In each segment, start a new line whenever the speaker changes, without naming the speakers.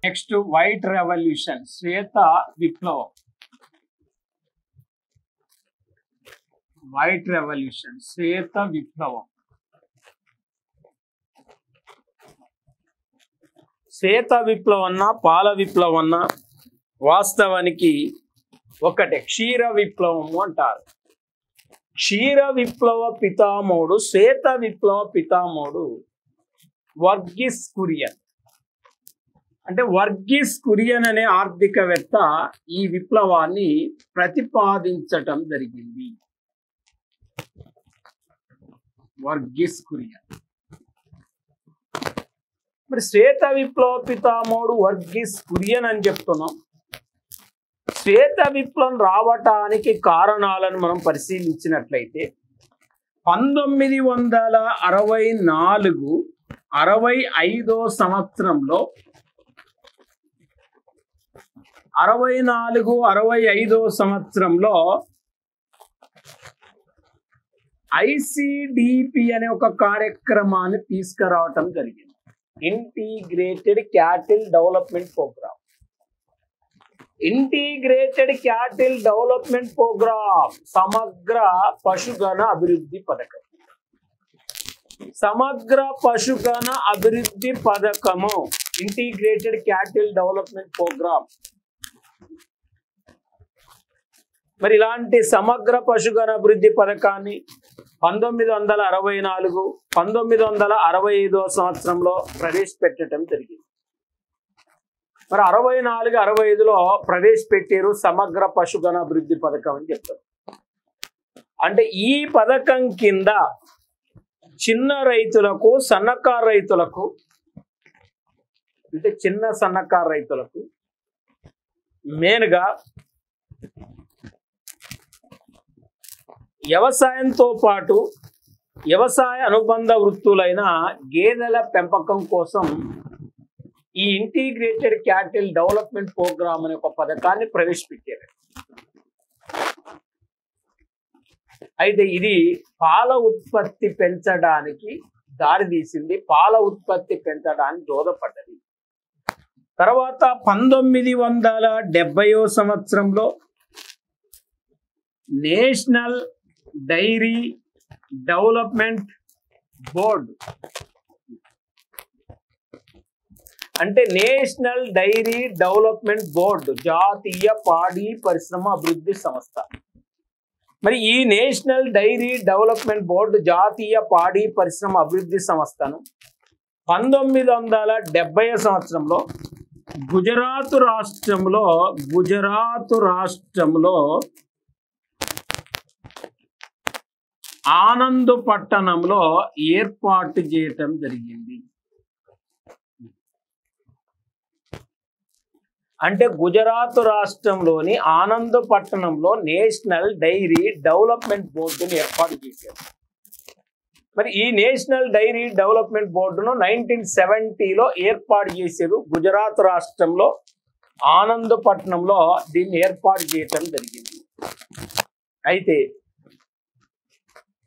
Next white revolution, శ్వేత విప్లవం. White revolution, శ్వేత విప్లవం. శ్వేత విప్లవన్న పాల విప్లవన్న వాస్తవానికి ఒకటే, క్షీర విప్లవము అంటారు. క్షీర విప్లవ పితామహుడు, శ్వేత విప్లవ పితామహుడు వర్గీస్ కురియన్. అంటే వర్గీస్ కురియన్ అనే ఆర్థికవేత్త ఈ విప్లవాన్ని ప్రతిపాదించటం జరిగింది. వర్గీస్ కురియన్. మరి శ్వేత విప్లవ పితామహుడు వర్గీస్ కురియన్ అని చెప్తున్నాం. శ్వేత విప్లవం రావటానికి కారణాలను మనం పరిశీలించినట్లయితే 1964-65 సంవత్సరంలో 64-65 సంవత్సరంలో ఐసిడిపి అనే ఒక కార్యక్రమాన్ని తీసుకురావటం జరిగింది. Integrated cattle development program. Integrated cattle development program, సమగ్ర పశుగణ అభివృద్ధి పథకం. సమగ్ర పశుగణ అభివృద్ధి పథకము, ఇంటిగ్రేటెడ్ క్యాటిల్ డెవలప్మెంట్ ప్రోగ్రామ్. మరి ఇలాంటి సమగ్ర పశుగణ అభివృద్ధి పథకాన్ని 1964-1965 సంవత్సరంలో ప్రవేశపెట్టడం జరిగింది. మరి 64-65లో ప్రవేశపెట్టారు సమగ్ర పశుగణ అభివృద్ధి పథకం అని చెప్తారు. అంటే ఈ పథకం కింద చిన్న రైతులకు, సన్నకారు రైతులకు, అంటే చిన్న సన్నకారు రైతులకు మెయిన్గా వ్యవసాయంతో పాటు వ్యవసాయ అనుబంధ వృత్తులైన గేదెల పెంపకం కోసం ఈ ఇంటిగ్రేటెడ్ క్యాటిల్ డెవలప్మెంట్ ప్రోగ్రామ్ అనే ఒక పథకాన్ని ప్రవేశపెట్టారు. అయితే ఇది పాల ఉత్పత్తి పెంచడానికి దారితీసింది, పాల ఉత్పత్తి పెంచడానికి దోహదపడ్డది. తర్వాత 1970 సంవత్సరంలో నేషనల్ డైరీ డెవలప్మెంట్ బోర్డ్, అంటే నేషనల్ డైరీ డెవలప్మెంట్ బోర్డు, జాతీయ పాడి పరిశ్రమ అభివృద్ధి సంస్థ. మరి ఈ నేషనల్ డైరీ డెవలప్మెంట్ బోర్డు, జాతీయ పాడి పరిశ్రమ అభివృద్ధి సంస్థను 1970 సంవత్సరంలో గుజరాత్ రాష్ట్రంలో ఆనంద్ పట్టణంలో ఏర్పాటు చేయటం జరిగింది. అంటే గుజరాత్ రాష్ట్రంలోని ఆనంద్ పట్టణంలో నేషనల్ డైరీ డెవలప్మెంట్ బోర్డును ఏర్పాటు చేశారు. మరి ఈ నేషనల్ డైరీ డెవలప్మెంట్ బోర్డును 1970లో ఏర్పాటు చేశారు. గుజరాత్ రాష్ట్రంలో ఆనంద్ పట్టణంలో దీన్ని ఏర్పాటు చేయటం జరిగింది. అయితే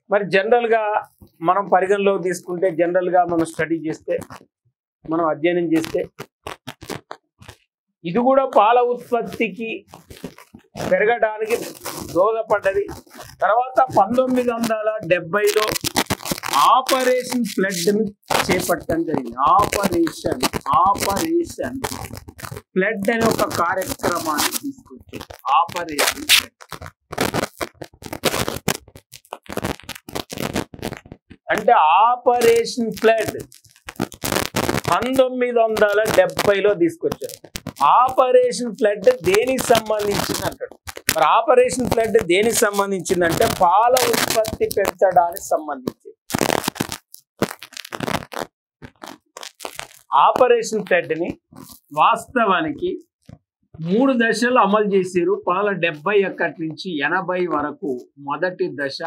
మరి జనరల్గా మనం పరిగణలోకి తీసుకుంటే, జనరల్గా మనం స్టడీ చేస్తే, మనం అధ్యయనం చేస్తే, ఇది కూడా పాల ఉత్పత్తికి పెరగడానికి దోహదపడ్డది. తర్వాత 1970లో ఆపరేషన్ ఫ్లడ్ను చేపట్టడం జరిగింది. ఆపరేషన్ ఫ్లడ్ అనే ఒక కార్యక్రమాన్ని తీసుకొచ్చారు. ఆపరేషన్ ఫ్లడ్ అంటే ఆపరేషన్ ఫ్లడ్ 1970లో తీసుకొచ్చారు. ఆపరేషన్ ఫ్లడ్ దేనికి సంబంధించింది అంటాడు. మరి ఆపరేషన్ ఫ్లడ్ దేనికి సంబంధించిందంటే పాల ఉత్పత్తి పెంచడానికి సంబంధించి. ఆపరేషన్ ఫ్లడ్ ని వాస్తవానికి 3 దశలు అమలు చేశారు. 1971 నుంచి 80 వరకు మొదటి దశ,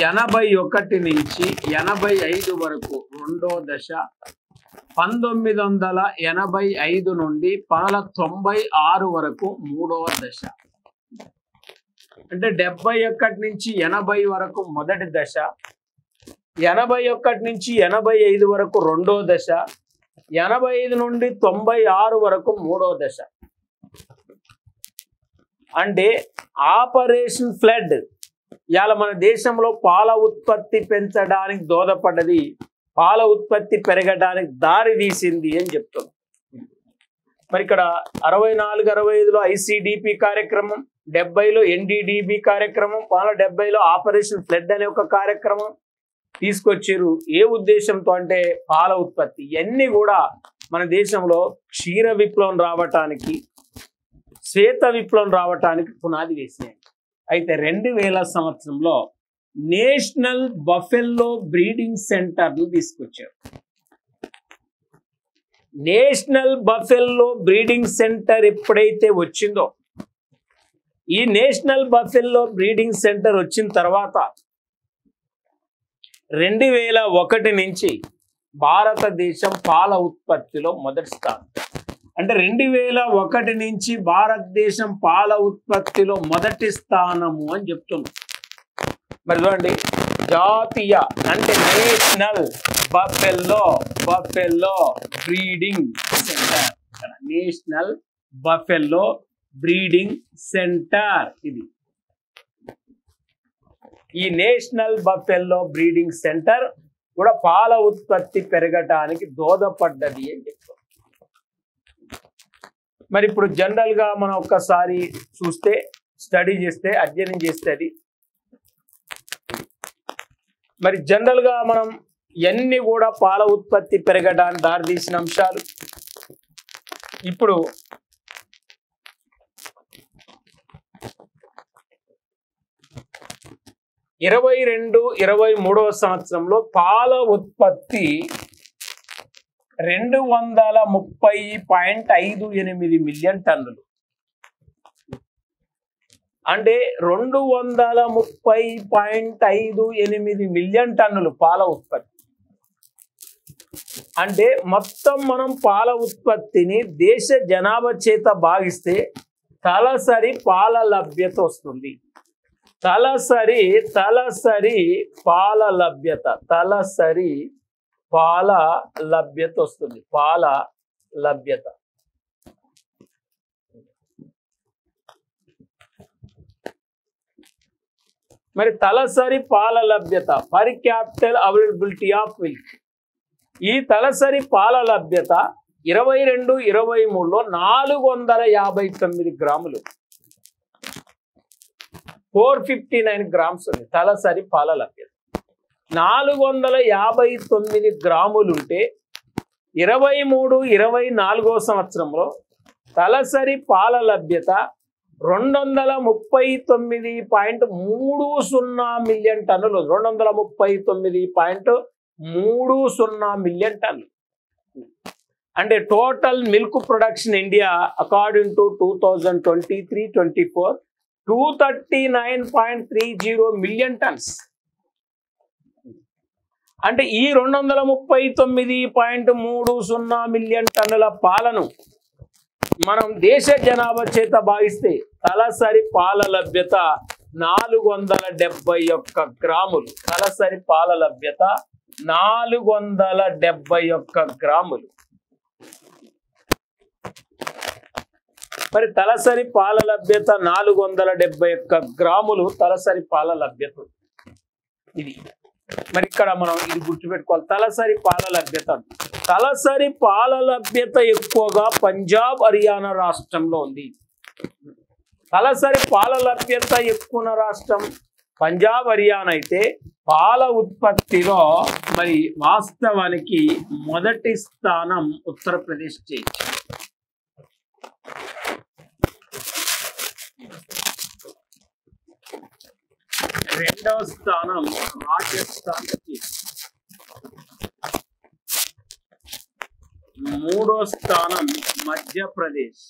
81 నుంచి 85 వరకు రెండో దశ, 1985 నుండి 1996 వరకు మూడవ దశ. అంటే 71 నుంచి 80 వరకు మొదటి దశ, 81 నుంచి 85 వరకు రెండో దశ, 85 నుండి 96 వరకు మూడో దశ. అంటే ఆపరేషన్ ఫ్లడ్ ఇవాళ మన దేశంలో పాల ఉత్పత్తి పెంచడానికి దోహదపడ్డది, పాల ఉత్పత్తి పెరగడానికి దారి తీసింది అని చెప్తున్నాం. మరి ఇక్కడ 64, 65లో ఐసిడిపి కార్యక్రమం, 70లో ఎన్డిడిబి కార్యక్రమం, 70లో ఆపరేషన్ ఫ్లడ్ అనే ఒక కార్యక్రమం తీసుకొచ్చారు. ఏ ఉద్దేశంతో అంటే పాల ఉత్పత్తి. ఇవన్నీ కూడా మన దేశంలో క్షీర విప్లవం రావటానికి, శ్వేత విప్లవం రావటానికి పునాది వేసినాయి. అయితే 2000 సంవత్సరంలో నేషనల్ బఫెల్లో బ్రీడింగ్ సెంటర్లు తీసుకొచ్చారు. నేషనల్ బఫెల్లో బ్రీడింగ్ సెంటర్ ఎప్పుడైతే వచ్చిందో, ఈ నేషనల్ బఫెల్లో బ్రీడింగ్ సెంటర్ వచ్చిన తర్వాత 2001 నుంచి భారతదేశం పాల ఉత్పత్తిలో మొదటి స్థానం. అంటే 2001 నుంచి భారతదేశం పాల ఉత్పత్తిలో మొదటి స్థానము అని చెప్తున్నాం. మరి చూడండి, జాతీయ అంటే national buffalo breeding centre, national buffalo breeding centre. ఇది ఈ నేషనల్ బఫెల్లో బ్రీడింగ్ సెంటర్ కూడా పాల ఉత్పత్తి పెరగటానికి దోహదపడ్డది అని చెప్తాం. మరి ఇప్పుడు జనరల్ గా మనం ఒక్కసారి చూస్తే, స్టడీ చేస్తే, అధ్యయనం చేస్తే అది మరి జనరల్ గా మనం ఇవన్నీ కూడా పాల ఉత్పత్తి పెరగడానికి దారితీసిన అంశాలు. ఇప్పుడు 22-23 సంవత్సరంలో పాల ఉత్పత్తి 230.58 మిలియన్ టన్నులు. అంటే 230.58 మిలియన్ టన్నులు పాల ఉత్పత్తి. అంటే మొత్తం మనం పాల ఉత్పత్తిని దేశ జనాభా చేత భాగిస్తే తలసరి పాల లభ్యత వస్తుంది. తలసరి పాల లభ్యత వస్తుంది. పాల లభ్యత. మరి తలసరి పాల లభ్యత, per capital availability of milk. ఈ తలసరి పాల లభ్యత 22-23లో 459 గ్రాములు, 459 గ్రామ్స్ ఉంది తలసరి పాల లభ్యత. 459 గ్రాములు ఉంటే 23-24 సంవత్సరంలో తలసరి పాల లభ్యత 239.30 మిలియన్ టన్నులు. 239.30 మిలియన్ టన్నులు. అంటే total milk production India according to 2023-24 239.30 million tons. అంటే ఈ 239.30 మిలియన్ టన్నుల పాలను మనం దేశ జనాభా చేత భావిస్తే తలసరి పాల లభ్యత 471 గ్రాములు. తలసరి పాల లభ్యత 471 గ్రాములు. మరి తలసరి పాల లభ్యత 471 గ్రాములు తలసరి పాల లభ్యత. ఇది మరి ఇక్కడ మనం ఇది గుర్తుపెట్టుకోవాలి. తలసరి పాల లభ్యత, తలసరి పాల లభ్యత ఎక్కువగా పంజాబ్, హర్యానా రాష్ట్రంలో ఉంది. తలసరి పాల లభ్యత ఎక్కువ రాష్ట్రం పంజాబ్, హర్యానా అయితే పాల ఉత్పత్తిలో మరి వాస్తవానికి మొదటి స్థానం ఉత్తరప్రదేశ్ చేయింది. రెండవ స్థానం రాజస్థాన్, మూడో స్థానం మధ్యప్రదేశ్,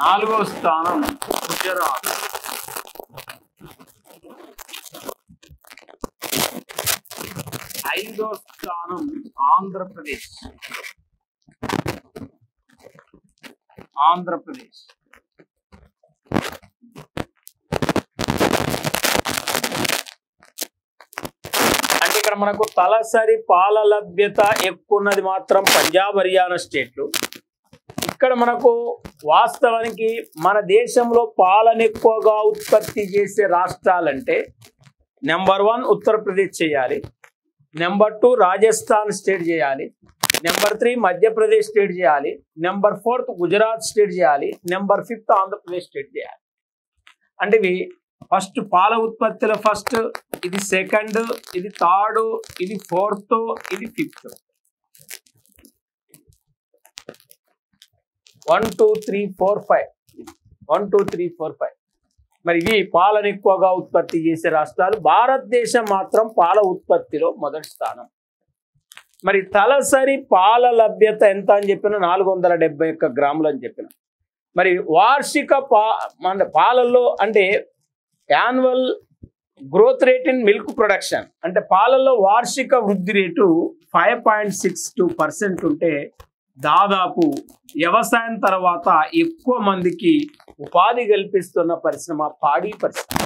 నాలుగో స్థానం గుజరాత్, 5వ స్థానం ఆంధ్రప్రదేశ్. ఆంధ్రప్రదేశ్ అంటే ఇక్కడ మనకు తలసరి పాల లభ్యత ఎక్కువ ఉన్నది మాత్రం పంజాబ్ హర్యానా స్టేట్లు. ఇక్కడ మనకు వాస్తవానికి మన దేశంలో పాలను ఎక్కువగా ఉత్పత్తి చేసే రాష్ట్రాలంటే నెంబర్ 1 ఉత్తరప్రదేశ్ చేయాలి, నెంబర్ 2 రాజస్థాన్ స్టేట్ చేయాలి, నెంబర్ 3 మధ్యప్రదేశ్ స్టేట్ చేయాలి, నెంబర్ 4 గుజరాత్ స్టేట్ చేయాలి, నెంబర్ 5 ఆంధ్రప్రదేశ్ స్టేట్ చేయాలి. అంటే ఇవి ఫస్ట్ పాల ఉత్పత్తిలో ఫస్ట్, ఇది సెకండ్, ఇది థర్డ్, ఇది 4th, ఇది 5th. 1 2 3 4 5 1 2 3 4 5. మరి ఇవి పాలను ఎక్కువగా ఉత్పత్తి చేసే రాష్ట్రాలు. భారతదేశం మాత్రం పాల ఉత్పత్తిలో మొదటి స్థానం. మరి తలసరి పాల లభ్యత ఎంత అని చెప్పిన 471 గ్రాములు అని చెప్పిన. మరి వార్షిక పాలల్లో అంటే annual growth rate in milk production అంటే పాలల్లో వార్షిక వృద్ధి రేటు 5.62% ఉంటే దాదాపు వ్యవసాయం తర్వాత ఎక్కువ మందికి ఉపాధి కల్పిస్తున్న పరిశ్రమ పాడి పరిశ్రమ.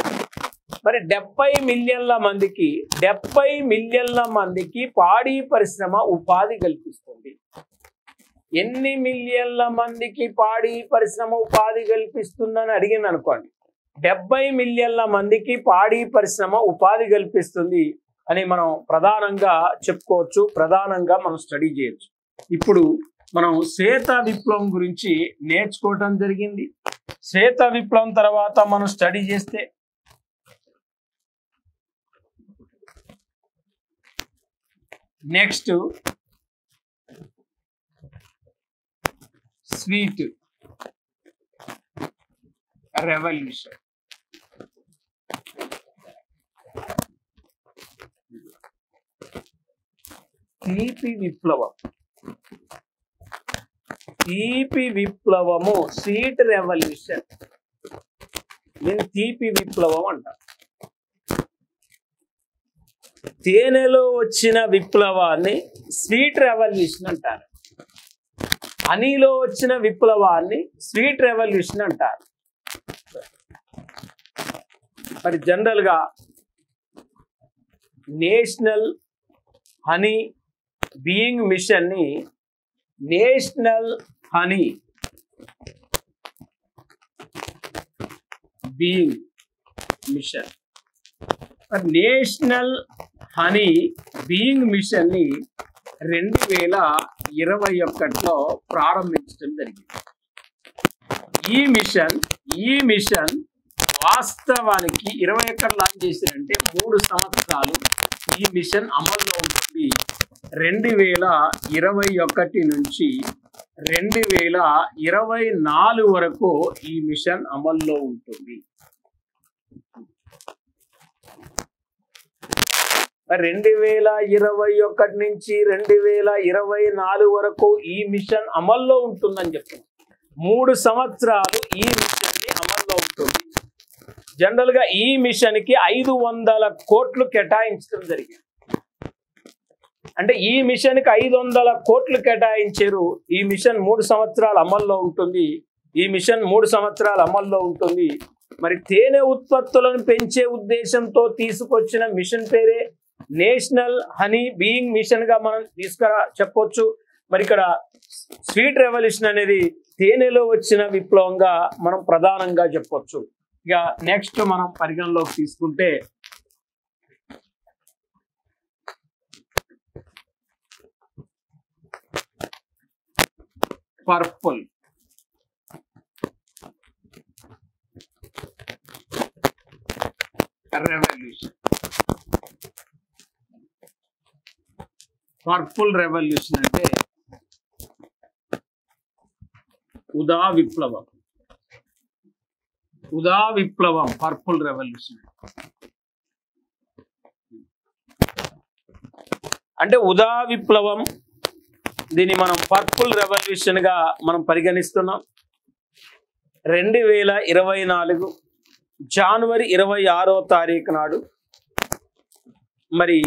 మరి 70 మిలియన్ల మందికి పాడి పరిశ్రమ ఉపాధి కల్పిస్తుంది. ఎన్ని మిలియన్ల మందికి పాడి పరిశ్రమ ఉపాధి కల్పిస్తుందని అడిగింది అనుకోండి, 70 మిలియన్ల మందికి పాడి పరిశ్రమ ఉపాధి కల్పిస్తుంది అని మనం ప్రధానంగా చెప్పుకోవచ్చు, ప్రధానంగా మనం స్టడీ చేయొచ్చు. ఇప్పుడు మనం శ్వేత విప్లవం గురించి నేర్చుకోవటం జరిగింది. శ్వేత విప్లవం తర్వాత మనం స్టడీ చేస్తే నెక్స్ట్ స్వీట్ రెవల్యూషన్. తీపి విప్లవం, తీపి విప్లవము, స్వీట్ రెవల్యూషన్. నేను తీపి విప్లవం అంట. తేనెలో వచ్చిన విప్లవాన్ని స్వీట్ రెవల్యూషన్ అంటారు. హనీలో వచ్చిన విప్లవాన్ని స్వీట్ రెవల్యూషన్ అంటారు. మరి జనరల్ గా నేషనల్ హనీ బీయింగ్ మిషన్ ని national honey being mission, national honey being mission ని 2021లో ప్రారంభించడం జరిగింది. ఈ మిషన్ వాస్తవానికి 21 లాంచ్ చేశారంటే 3 సంవత్సరాలు ఈ మిషన్ అమల్లో ఉంటుంది. 2021 నుంచి 2024 వరకు ఈ మిషన్ అమల్లో ఉంటుంది. 2021 నుంచి 2024 వరకు ఈ మిషన్ అమల్లో ఉంటుందని చెప్తాం. 3 సంవత్సరాలు ఈ మిషన్ అమల్లో ఉంటుంది. జనరల్ గా ఈ మిషన్ కి 500 కోట్లు కేటాయించడం జరిగింది. అంటే ఈ మిషన్ కి 500 కోట్లు కేటాయించారు. ఈ మిషన్ 3 సంవత్సరాలు అమల్లో ఉంటుంది. మరి తేనె ఉత్పత్తులను పెంచే ఉద్దేశంతో తీసుకొచ్చిన మిషన్ పేరే నేషనల్ హనీ బీయింగ్ మిషన్ గా మనం చెప్పొచ్చు. మరి ఇక్కడ స్వీట్ రెవల్యూషన్ అనేది తేనెలో వచ్చిన విప్లవంగా మనం ప్రధానంగా చెప్పొచ్చు. ఇక నెక్స్ట్ మనం పరిగణలోకి తీసుకుంటే పర్పుల్ రెవల్యూషన్. పర్పుల్ రెవల్యూషన్ అంటే ఉదా విప్లవం పర్పుల్ రెవల్యూషన్ అంటే ఉదా విప్లవం. దీన్ని మనం పర్పుల్ రెవల్యూషన్ గా మనం పరిగణిస్తున్నాం. 2024 జనవరి 26వ తారీఖు నాడు మరి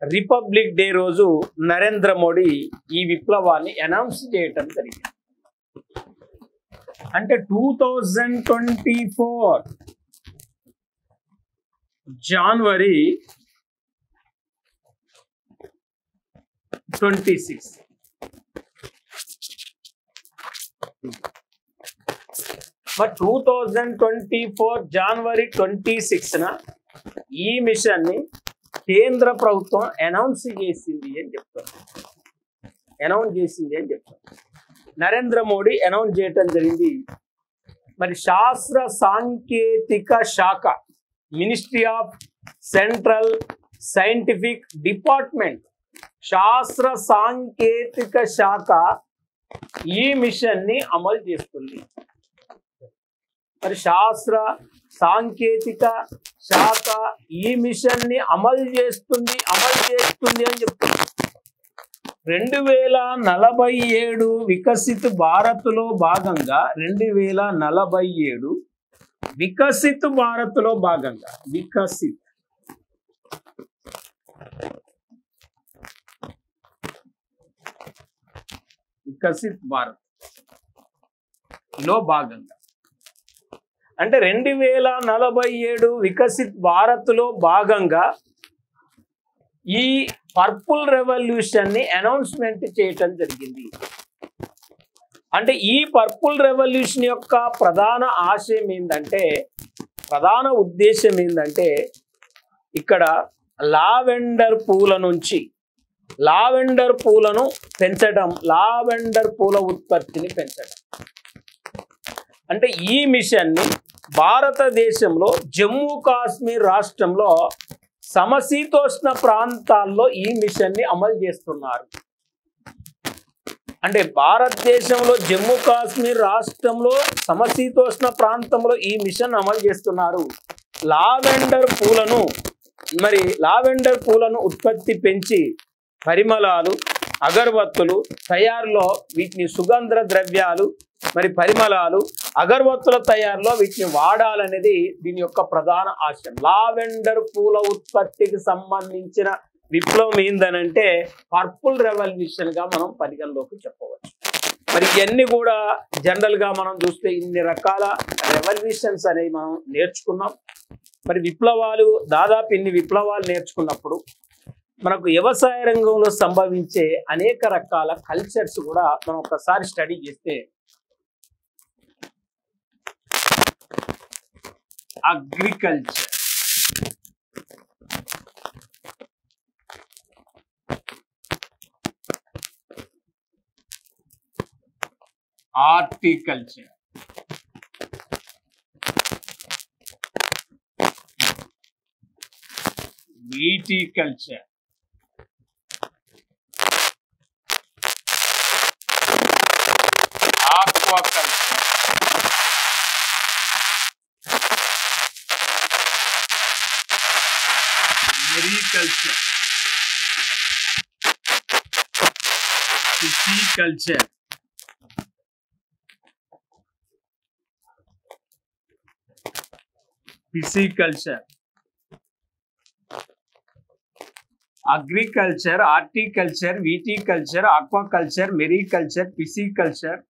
రిపబ్లిక్ డే రోజు నరేంద్ర మోడీ ఈ విప్లవాన్ని అనౌన్స్ చేయటం జరిగింది. అంటే 2024 జనవరి 26 మరి 2024 జనవరి 26న ఈ మిషన్ ని కేంద్ర ప్రభుత్వం అనౌన్స్ చేసింది అని చెప్తారు. నరేంద్ర మోడీ అనౌన్స్ చేయటం జరిగింది. మరి శాస్త్ర సాంకేతిక శాఖ, ministry of central scientific department, శాస్త్ర సాంకేతిక శాఖ ఈ మిషన్ ని అమలు చేస్తుంది. మరి శాస్త్ర సాంకేతిక శాఖ ఈ మిషన్ ని అమలు చేస్తుంది అని చెప్తుంది. 2047 వికసిత్ భారత్ లో భాగంగా 2047 వికసిత్ భారత్ లో భాగంగా వికసిత్ భారత్ లో భాగంగా అంటే 2047 వికసిత్ భారత్ లో భాగంగా ఈ పర్పుల్ రెవల్యూషన్ ని అనౌన్స్మెంట్ చేయటం జరిగింది. అంటే ఈ పర్పుల్ రెవల్యూషన్ యొక్క ప్రధాన ఉద్దేశం ఏంటంటే ఇక్కడ లావెండర్ పూలను పెంచడం, లావెండర్ పూల ఉత్పత్తిని పెంచడం. అంటే ఈ మిషన్ ని భారతదేశంలో జమ్మూ కాశ్మీర్ రాష్ట్రంలో సమశీతోష్ణ ప్రాంతాల్లో ఈ మిషన్ ని అమలు చేస్తున్నారు. అంటే భారతదేశంలో జమ్మూ కాశ్మీర్ రాష్ట్రంలో సమశీతోష్ణ ప్రాంతంలో ఈ మిషన్ అమలు చేస్తున్నారు. లావెండర్ పూలను ఉత్పత్తి పెంచి పరిమళాలు, అగరబత్తులు తయారులో వీటిని సుగంధ ద్రవ్యాలు, పరిమళాలు, అగరబత్తుల తయారులో వీటిని వాడాలనేది దీని యొక్క ప్రధాన ఆశయం. లావెండర్ పూల ఉత్పత్తికి సంబంధించిన విప్లవం ఏందనంటే పర్పుల్ రెవల్యూషన్ గా మనం పరిగణలోకి చెప్పవచ్చు. మరి ఇవన్నీ కూడా జనరల్ గా మనం చూస్తే ఇన్ని రకాల రెవల్యూషన్స్ అనేవి మనం నేర్చుకున్నాం. మరి దాదాపు ఇన్ని విప్లవాలు నేర్చుకున్నప్పుడు మనకు వ్యవసాయ రంగంలో సంభవించే అనేక రకాల కల్చర్స్ కూడా మనం ఒకసారి స్టడీ చేస్తే agriculture, horticulture, viticulture, aquaculture, mariculture, pisciculture, agriculture, horticulture, viticulture, aquaculture, mariculture, pisciculture,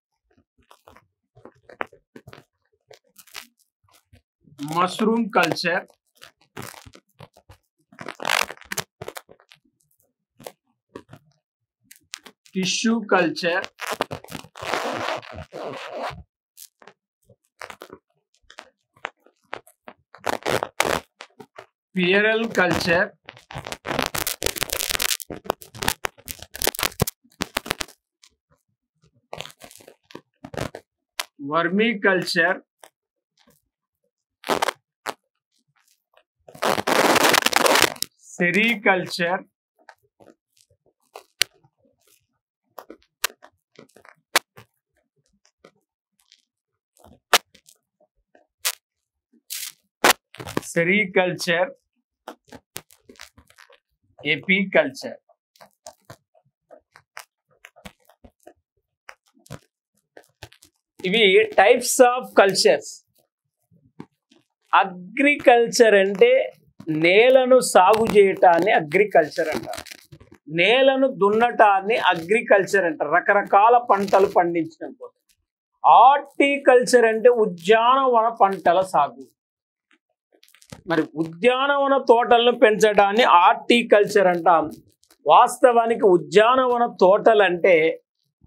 mushroom culture, tissue culture, pearl culture, vermiculture, sericulture, apiculture. ఇవి టైప్స్ ఆఫ్ కల్చర్స్. అగ్రికల్చర్ అంటే నేలను సాగు చేయటాన్ని అగ్రికల్చర్ అంటారు. నేలను దున్నటాన్ని అగ్రికల్చర్ అంటారు. రకరకాల పంటలు పండించడం కోసం. హార్టికల్చర్ అంటే ఉద్యానవన పంటల సాగు. మరి ఉద్యానవన తోటలను పెంచడాన్ని హార్టికల్చర్ అంటాం. వాస్తవానికి ఉద్యానవన తోటలు అంటే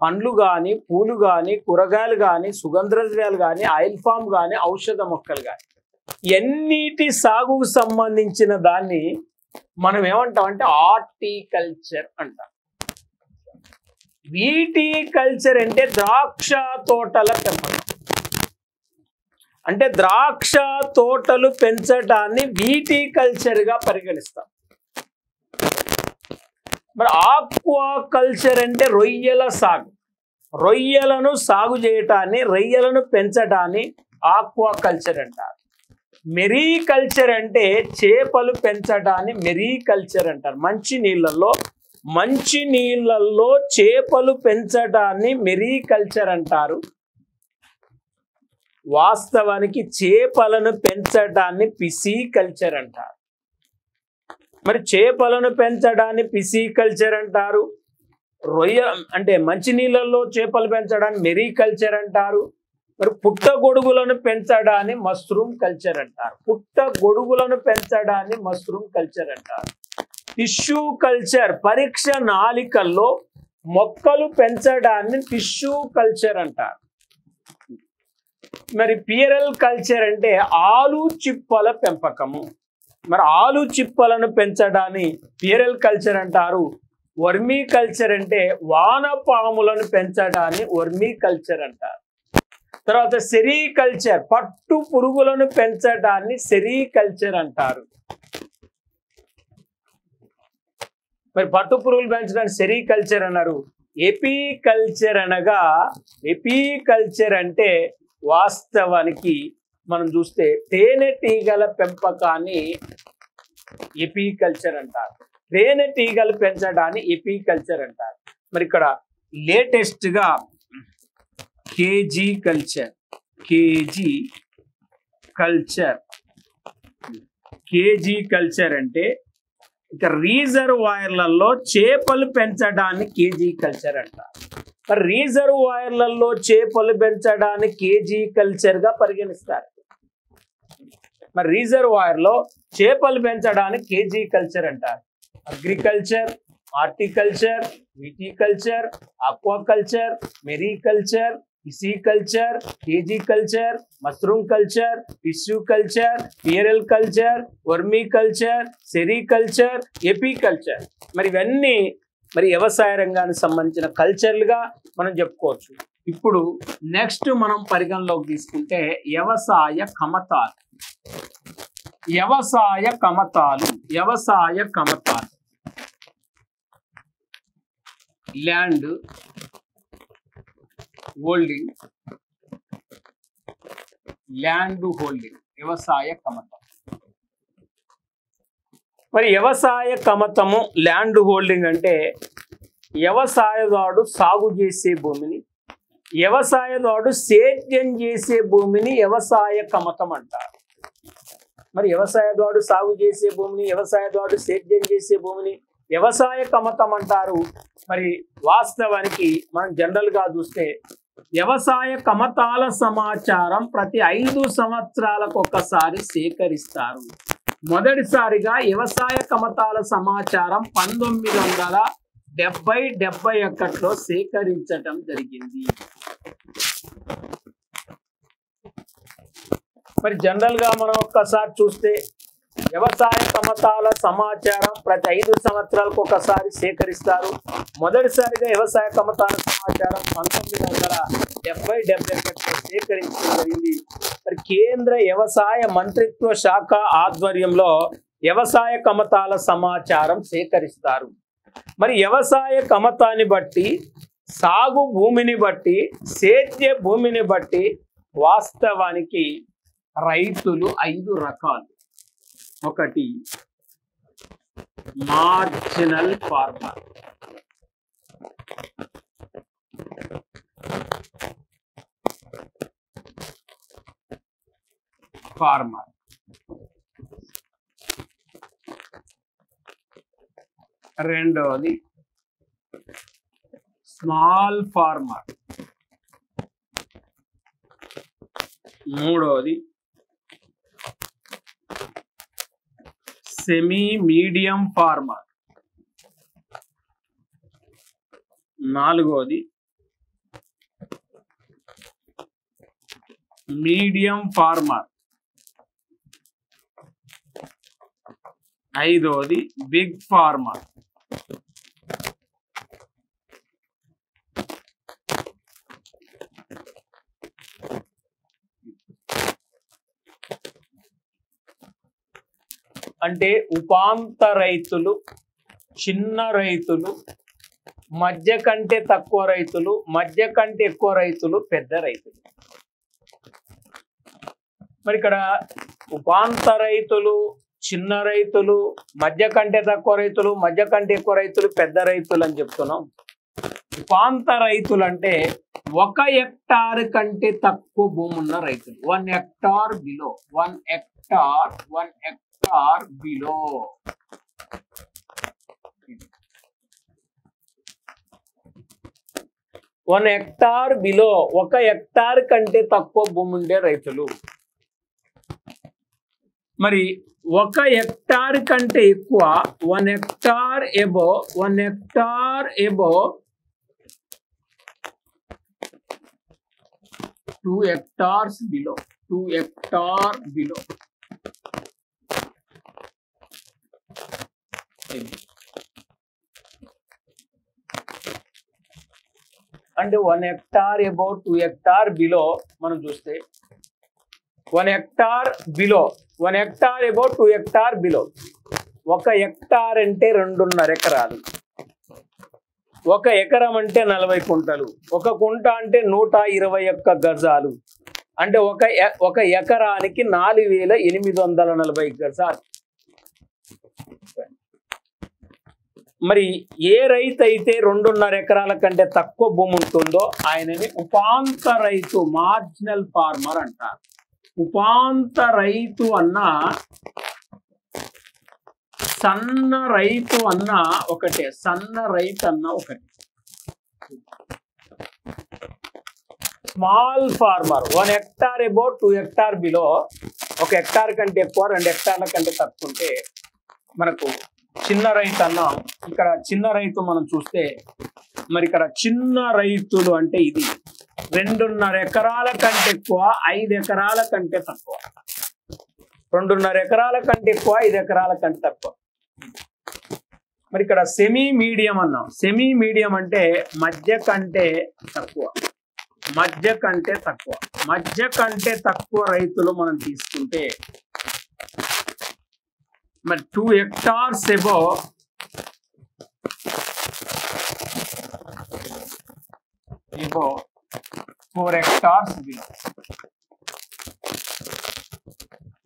పండ్లు కానీ, పూలు కానీ, కూరగాయలు కానీ, సుగంధద్రవ్యాలు కానీ, ఆయిల్ ఫామ్ కానీ, ఔషధ మొక్కలు కానీ, ఎన్నిటి సాగుకు సంబంధించిన దాన్ని మనం ఏమంటాం అంటే హార్టికల్చర్ అంటాం. వీటికల్చర్ అంటే ద్రాక్ష తోటల పెంపకం. అంటే ద్రాక్ష తోటలు పెంచడాన్ని వీటికల్చర్ గా పరిగణిస్తాం. మరి ఆక్వాకల్చర్ అంటే రొయ్యల సాగు. రొయ్యలను సాగు చేయటాన్ని, రొయ్యలను పెంచడాన్ని ఆక్వాకల్చర్ అంటారు. మెరీకల్చర్ అంటే చేపలు పెంచడాన్ని మెరీకల్చర్ అంటారు. మంచి నీళ్ళల్లో చేపలు పెంచడాన్ని మెరీకల్చర్ అంటారు. వాస్తవానికి చేపలను పెంచడాన్ని పిసికల్చర్ అంటారు. మరి చేపలను పెంచడాన్ని పిసికల్చర్ అంటారు. రొయ్య అంటే మంచినీళ్ళల్లో చేపలు పెంచడాన్ని మెరీకల్చర్ అంటారు. మరి పుట్టగొడుగులను పెంచడాన్ని మష్రూమ్ కల్చర్ అంటారు. పుట్టగొడుగులను పెంచడాన్ని మష్రూమ్ కల్చర్ అంటారు. టిష్యూ కల్చర్ పరీక్ష నాళికల్లో మొక్కలు పెంచడాన్ని టిష్యూ కల్చర్ అంటారు. మరి పియరల్ కల్చర్ అంటే ఆలు చిప్పల పెంపకము. మరి ఆలు చిప్పలను పెంచడాన్ని పియరల్ కల్చర్ అంటారు. వర్మీ కల్చర్ అంటే వానపాములను పెంచడాన్ని వర్మీ కల్చర్ అంటారు. తర్వాత సెరికల్చర్ పట్టు పురుగులను పెంచడాన్ని సెరికల్చర్ అంటారు. మరి పట్టు పురుగులు పెంచడాన్ని సెరికల్చర్ అన్నారు. ఎపికల్చర్ అనగా ఎపికల్చర్ అంటే వాస్తవానికి మనం చూస్తే తేనెటీగల పెంపకాన్ని ఎపికల్చర్ అంటారు. తేనెటీగలు పెంచడాన్ని ఎపికల్చర్ అంటారు. మరి ఇక్కడ లేటెస్ట్ గా కేజీ కల్చర్ అంటే ఇక రిజర్వాయర్లలో చేపలు పెంచడాన్ని కేజీ కల్చర్ అంటారు. మరి రిజర్వాయర్లలో చేపలు పెంచడాన్ని కేజీ కల్చర్ గా పరిగణిస్తారు. మరి రిజర్వాయర్ లో చేపలు పెంచడానికి కేజీ కల్చర్ అంటారు. Agriculture, horticulture, viticulture, aquaculture, mariculture, pisciculture, cage culture, mushroom culture, tissue culture, pearl culture, vermiculture, sericulture, apiculture. మరి ఇవన్నీ మరి వ్యవసాయ రంగానికి సంబంధించిన కల్చర్లుగా మనం చెప్పుకోవచ్చు. ఇప్పుడు నెక్స్ట్ మనం పరిగణలోకి తీసుకుంటే వ్యవసాయ కమతాలు. ల్యాండ్ హోల్డింగ్, వ్యవసాయ కమతం. మరి వ్యవసాయ కమతము, ల్యాండ్ హోల్డింగ్ అంటే వ్యవసాయదారుడు సాగు చేసే భూమిని, వ్యవసాయదారుడు సేద్యం చేసే భూమిని వ్యవసాయ కమతం అంటారు. మరి వ్యవసాయదారుడు సాగు చేసే భూమిని, వ్యవసాయదారుడు సేద్యం చేసే భూమిని వ్యవసాయ కమతం అంటారు. మరి వాస్తవానికి మనం జనరల్ గా చూస్తే వ్యవసాయ కమతాల సమాచారం ప్రతి 5 సంవత్సరాలకు ఒకసారి సేకరిస్తారు. మొదటిసారిగా వ్యవసాయ కమతాల సమాచారం 1970-71లో సేకరించటం జరిగింది. మరి జనరల్ గా మనం ఒక్కసారి చూస్తే వ్యవసాయ కమతాల సమాచారం ప్రతి 5 సంవత్సరాలకు ఒకసారి సేకరిస్తారు. మొదటిసారిగా వ్యవసాయ కమతాల సమాచారం 1970-71లో సేకరించడం జరిగింది. మరి కేంద్ర వ్యవసాయ మంత్రిత్వ శాఖ ఆధ్వర్యంలో వ్యవసాయ కమతాల సమాచారం సేకరిస్తారు. మరి వ్యవసాయ కమతాన్ని బట్టి, సాగు భూమిని బట్టి, సేద్య భూమిని బట్టి వాస్తవానికి రైతులు 5 రకాలు. ఒకటి మార్జినల్ ఫార్మర్, రెండోది స్మాల్ ఫార్మర్, మూడోది సెమీ మీడియం ఫార్మర్, నాలుగోది మీడియం ఫార్మర్, ఐదోది బిగ్ ఫార్మర్. అంటే ఉపాంత రైతులు, చిన్న రైతులు, మధ్య కంటే తక్కువ రైతులు, మధ్య కంటే ఎక్కువ రైతులు, పెద్ద రైతులు. మరి ఇక్కడ ఉపాంత రైతులు, చిన్న రైతులు, మధ్య కంటే తక్కువ రైతులు, మధ్య కంటే ఎక్కువ రైతులు, పెద్ద రైతులు అని చెప్తున్నాం. ఉపాంత రైతులు అంటే 1 హెక్టార్ కంటే తక్కువ భూమి ఉన్న రైతులు. 1 hectare below, 1 hectare below. 1 hectare below, 1 hectare కంటే తక్కువ భూమి ఉండే రైతులు. మరి 1 హెక్టార్ కంటే ఎక్కువ, 1 hectare above, 1 hectare above 2 hectares below, 2 hectare below. అంటే 1 hectare above 2 hectare below మనం చూస్తే 1 hectare below, 1 hectare above 2 hectare below. 1 hectare అంటే 2.5 ఎకరాలు. 1 ఎకరం అంటే 40 కుంటలు. 1 కుంట అంటే 121 గజాలు. అంటే ఒక ఎకరానికి 4840 గజాలు. మరి ఏ రైతు అయితే 2.5 ఎకరాల కంటే తక్కువ భూమి ఉంటుందో ఆయనని ఉపాంత రైతు, మార్జినల్ ఫార్మర్ అంటారు. ఉపాంత రైతు అన్నా, సన్న రైతు అన్నా ఒకటే, సన్న రైతు అన్నా ఒకటే. Small farmer 1 hectare about 2 hectare below, 1 hectare కంటే ఎక్కువ, 2 హెక్టార్ల కంటే తక్కువ ఉంటే మనకు చిన్న రైతు అన్నాం. ఇక్కడ చిన్న రైతు మనం చూస్తే మరి ఇక్కడ చిన్న రైతులు అంటే ఇది 2.5 ఎకరాల కంటే ఎక్కువ, 5 ఎకరాల కంటే తక్కువ. 2.5 ఎకరాల కంటే ఎక్కువ, 5 ఎకరాల కంటే తక్కువ. మరి ఇక్కడ సెమీ మీడియం అన్నాం. సెమీ మీడియం అంటే మధ్య కంటే తక్కువ, మధ్య కంటే తక్కువ. మధ్య కంటే తక్కువ రైతులు మనం తీసుకుంటే మరి 2 hectares above, 4 hectares below,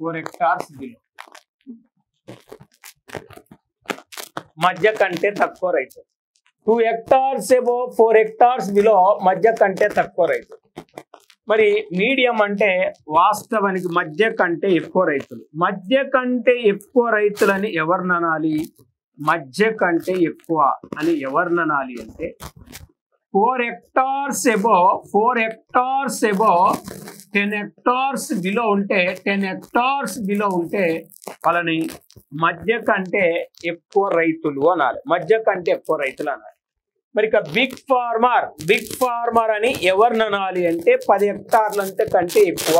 4 hectares below. మధ్య కంటే తక్కువ రైతు. 2 hectares above, 4 hectares below మధ్య కంటే తక్కువ రైతు. మరి మీడియం అంటే వాస్తవానికి మధ్య కంటే ఎక్కువ రైతులు. మధ్య కంటే ఎక్కువ రైతులని ఎవరిననాలి? మధ్య కంటే ఎక్కువ అని ఎవరిననాలి అంటే 4 hectares above, 4 hectares above 10 hectares below ఉంటే, 10 hectares below ఉంటే వాళ్ళని మధ్య కంటే ఎక్కువ రైతులు అనాలి. మధ్య కంటే ఎక్కువ రైతులు అనాలి. మరి ఇక బిగ్ ఫార్మర్ అని ఎవరిననాలి అంటే 10 హెక్టార్ల కంటే ఎక్కువ,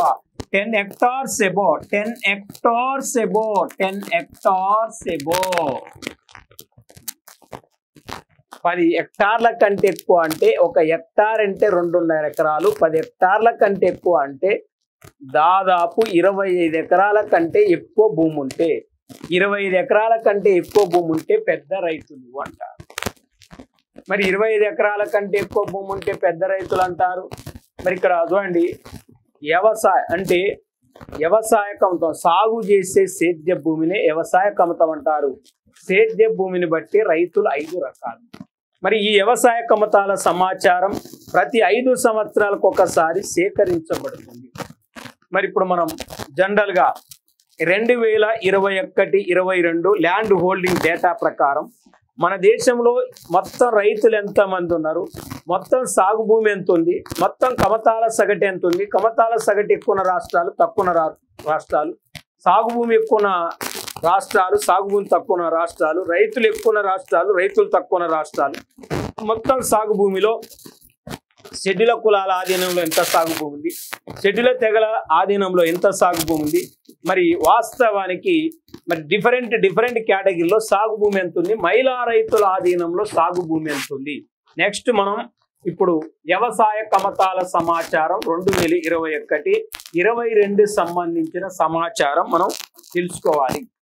10 hectares above, 10 hectares above, 10 hectares above. 10 హెక్టార్ల కంటే ఎక్కువ అంటే 1 హెక్టార్ అంటే 2.5 ఎకరాలు. 10 హెక్టార్ల కంటే ఎక్కువ అంటే దాదాపు 25 ఎకరాల కంటే ఎక్కువ భూమి ఉంటే, 25 ఎకరాల కంటే ఎక్కువ భూమి ఉంటే పెద్ద రైతులు అంటారు. మరి 25 ఎకరాల కంటే ఎక్కువ భూమి ఉంటే పెద్ద రైతులు అంటారు. మరి ఇక్కడ చూడండి, వ్యవసాయం అంటే వ్యవసాయ కమతం, సాగు చేసే సేద్య భూమిని వ్యవసాయ కమతం అంటారు. సేద్య భూమిని బట్టి రైతులు 5 రకాలు. మరి ఈ వ్యవసాయ కమతాల సమాచారం ప్రతి 5 సంవత్సరాలకు ఒకసారి సేకరించబడుతుంది. మరి ఇప్పుడు మనం జనరల్ గా 2021-22 ల్యాండ్ హోల్డింగ్ డేటా ప్రకారం మన దేశంలో మొత్తం రైతులు ఎంతమంది ఉన్నారు, మొత్తం సాగు భూమి ఎంత ఉంది, మొత్తం కమతాల సగటు ఎంత ఉంది, కమతాల సగటు ఎక్కువ రాష్ట్రాలు, తక్కువ రాష్ట్రాలు, సాగు భూమి ఎక్కువ రాష్ట్రాలు, సాగు భూమి తక్కువ రాష్ట్రాలు, రైతులు ఎక్కువ రాష్ట్రాలు, రైతులు తక్కువ రాష్ట్రాలు, మొత్తం సాగు భూమిలో షెడ్యూల కులాల ఆధీనంలో ఎంత సాగు భూమి ఉంది, షెడ్యూల తెగల ఆధీనంలో ఎంత సాగు భూమి ఉంది, మరి వాస్తవానికి మరి డిఫరెంట్ కేటగిరీలో సాగు భూమి ఎంత ఉంది, మహిళా రైతుల ఆధీనంలో సాగు భూమి ఎంత ఉంది. నెక్స్ట్ మనం ఇప్పుడు వ్యవసాయ కమతాల సమాచారం 2021-22 సంబంధించిన సమాచారం మనం తెలుసుకోవాలి.